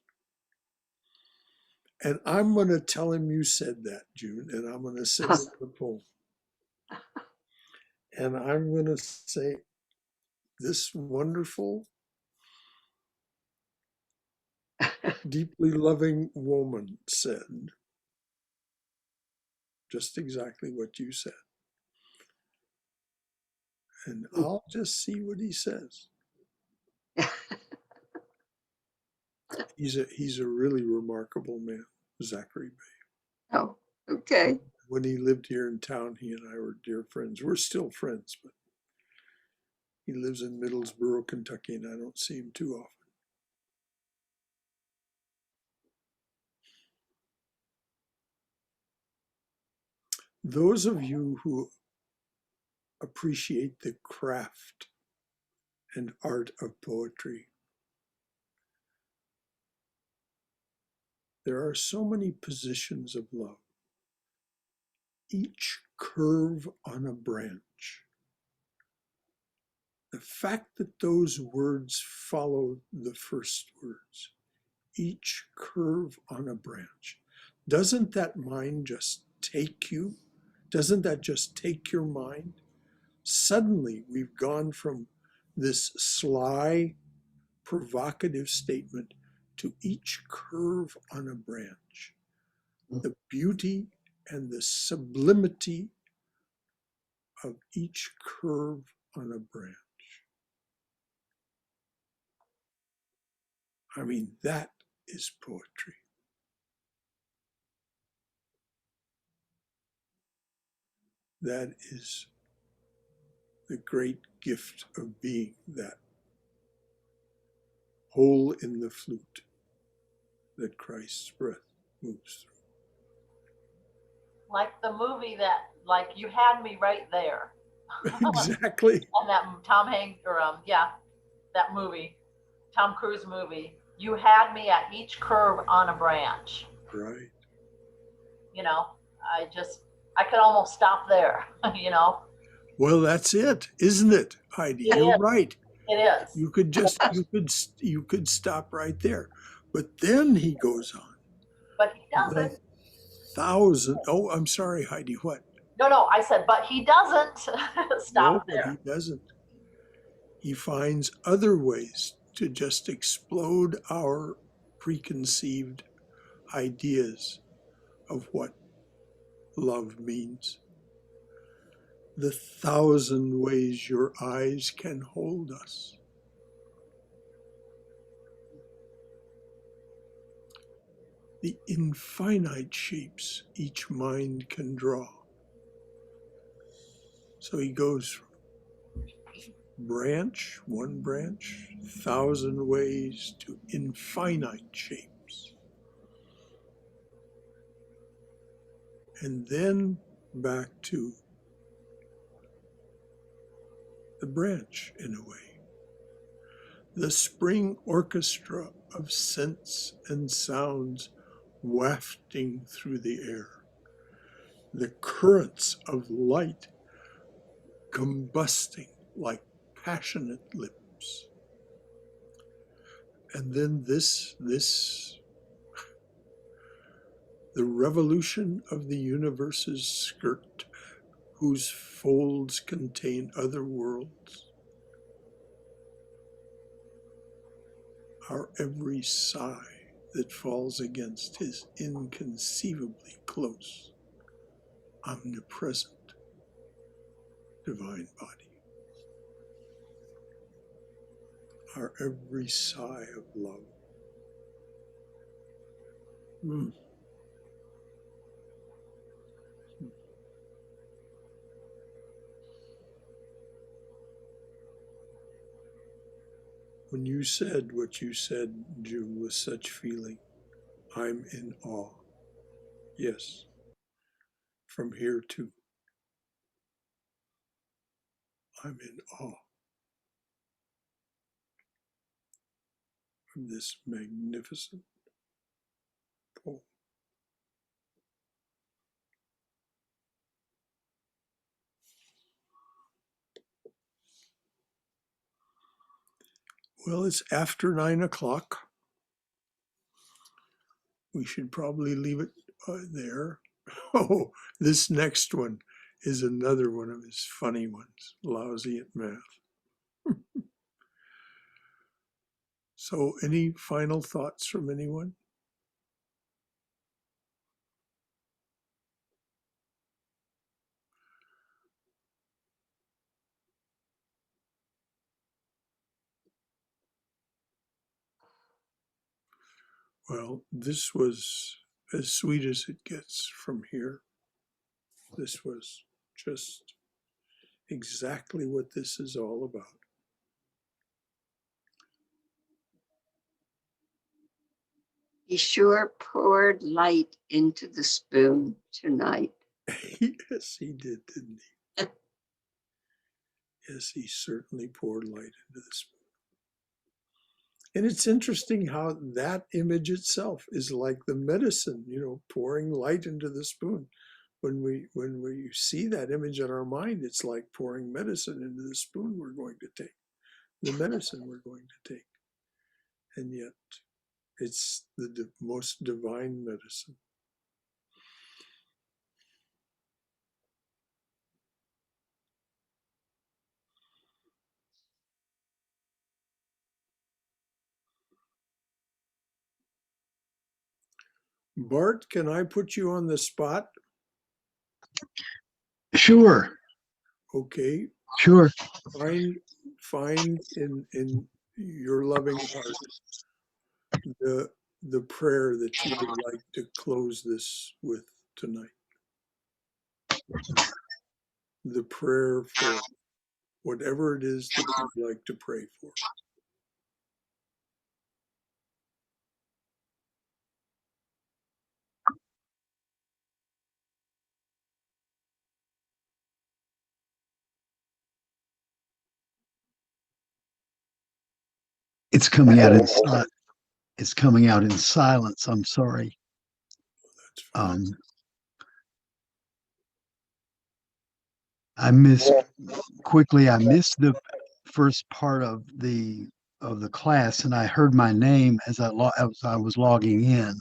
And I'm going to tell him you said that, June, and I'm going to send him the poem. And I'm going to say, this wonderful, deeply loving woman said just exactly what you said. And I'll just see what he says. He's a really remarkable man, Zachary Bay.
Oh, okay.
When he lived here in town, he and I were dear friends. We're still friends, but he lives in Middlesboro, Kentucky, and I don't see him too often. Those of you who appreciate the craft and art of poetry, there are so many positions of love, each curve on a branch. The fact that those words follow the first words, each curve on a branch, doesn't that mind just take you? Doesn't that just take your mind? Suddenly, we've gone from this sly, provocative statement to each curve on a branch. The beauty and the sublimity of each curve on a branch. I mean, that is poetry. That is the great gift of being that hole in the flute that Christ's breath moves through.
Like the movie that, like, you had me right there.
Exactly.
And that Tom Hanks, or that movie, Tom Cruise movie, you had me at each curve on a branch.
Right.
You know, I could almost stop there, you know.
Well, that's it, isn't it, Heidi?
It
You're
is.
right.
It is.
You could stop right there. But then he goes on.
But he doesn't.
Oh, I'm sorry, Heidi, what?
No, I said, but he doesn't stop
No, but
there.
he doesn't. He finds other ways to just explode our preconceived ideas of what love means. The 1,000 ways your eyes can hold us. The infinite shapes each mind can draw. So he goes from one branch, 1,000 ways to infinite shapes. And then back to the branch in a way. The spring orchestra of scents and sounds wafting through the air. The currents of light combusting like passionate lips. And then the revolution of the universe's skirt, whose folds contain other worlds. Our every sigh that falls against his inconceivably close, omnipresent divine body. Our every sigh of love. Mm. When you said what you said, Jew, with such feeling, I'm in awe. Yes, from here too. I'm in awe of this magnificent poem. Well, it's after 9 o'clock. We should probably leave it there. Oh, this next one is another one of his funny ones, lousy at math. So any final thoughts from anyone? Well, this was as sweet as it gets from here. This was just exactly what this is all about.
He sure poured light into the spoon tonight.
Yes, he did, didn't he? Yes, he certainly poured light into the spoon. And it's interesting how that image itself is like the medicine, pouring light into the spoon. When we see that image in our mind, it's like pouring medicine into the spoon we're going to take, the medicine we're going to take. And yet it's the most divine medicine. Bart, can I put you on the spot?
Sure.
Okay.
Sure.
Find in your loving heart the prayer that you would like to close this with tonight. The prayer for whatever it is that you'd like to pray for.
It's coming out in it's coming out in silence. I'm sorry.
That's fine.
I missed the first part of the class, and I heard my name as I was logging in.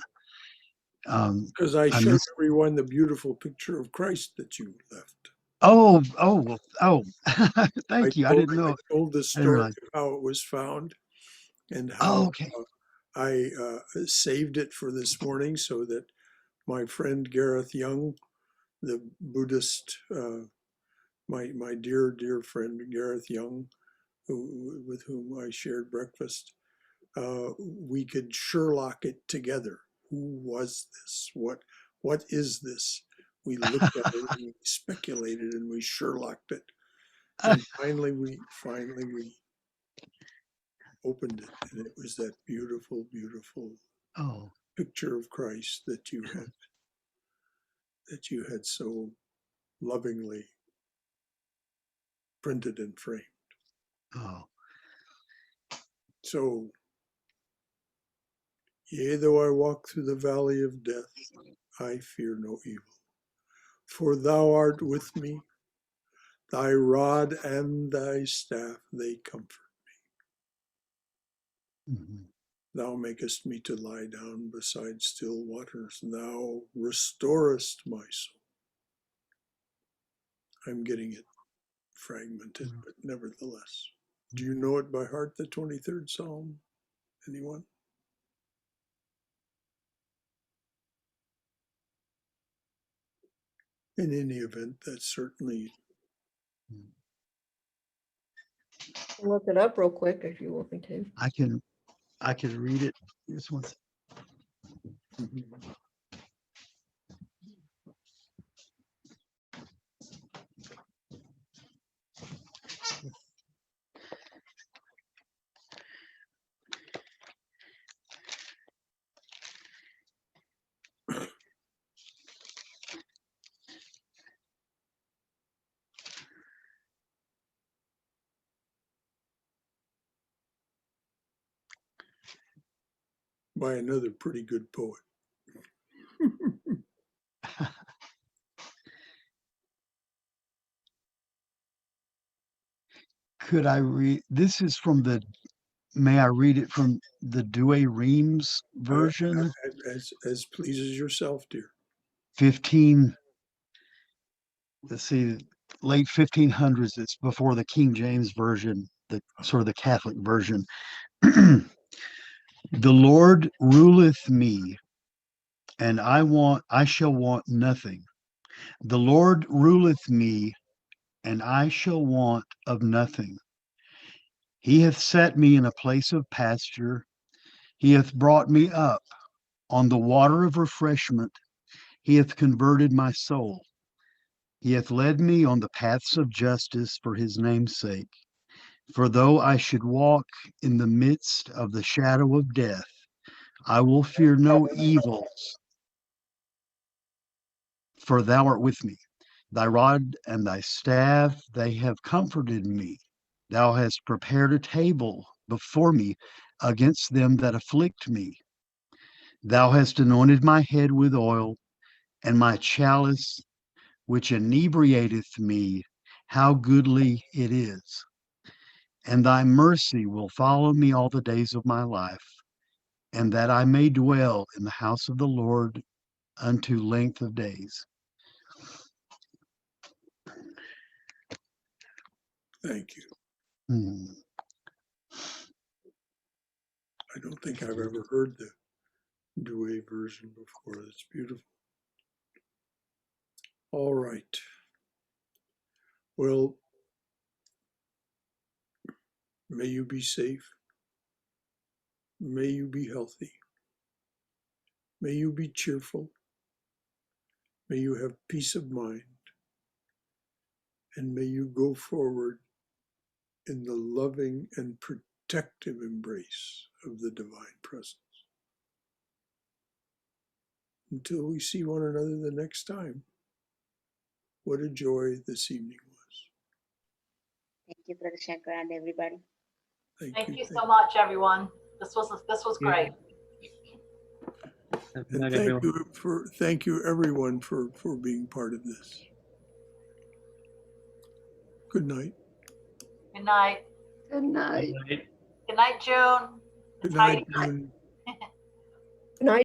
Because I showed everyone the beautiful picture of Christ that you left.
Oh, thank you. I didn't know.
I told the story of how it was found and how I saved it for this morning so that my friend Gareth Young, the Buddhist, my dear, dear friend Gareth Young, with whom I shared breakfast, we could Sherlock it together. Who was this? What is this? We looked at it and we speculated and we Sherlocked it. And finally we opened it, and it was that beautiful, beautiful picture of Christ that you had so lovingly printed and framed.
Oh.
So, yea, though I walk through the valley of death, I fear no evil. For thou art with me, thy rod and thy staff, they comfort me.
Mm-hmm.
Thou makest me to lie down beside still waters. Thou restorest my soul. I'm getting it fragmented, but nevertheless. Do you know it by heart, the 23rd Psalm? Anyone? In any event, that's certainly.
Look it up real quick if you want me to.
I can read it. This one's
by another pretty good poet.
Could I read? This is from the. May I read it from the Douay Rheims version?
As pleases yourself, dear.
15. Let's see, late 1500s. It's before the King James version, the sort of the Catholic version. The Lord ruleth me, and I shall want nothing. The Lord ruleth me, and I shall want of nothing. He hath set me in a place of pasture. He hath brought me up on the water of refreshment. He hath converted my soul. He hath led me on the paths of justice for his name's sake. For though I should walk in the midst of the shadow of death, I will fear no evils, for thou art with me. Thy rod and thy staff, they have comforted me. Thou hast prepared a table before me against them that afflict me. Thou hast anointed my head with oil, and my chalice, which inebriateth me, how goodly it is. And thy mercy will follow me all the days of my life, and that I may dwell in the house of the Lord unto length of days.
Thank you.
Hmm.
I don't think I've ever heard the Douay version before. That's beautiful. All right. Well, may you be safe. May you be healthy. May you be cheerful. May you have peace of mind. And may you go forward in the loving and protective embrace of the divine presence. Until we see one another the next time, what a joy this evening was.
Thank you, Brother Shankar, and everybody.
Thank you so much, everyone. This was great.
And thank you everyone for being part of this. Good night.
Good night.
Good night.
Good night, June.
Good night, June.
Good night.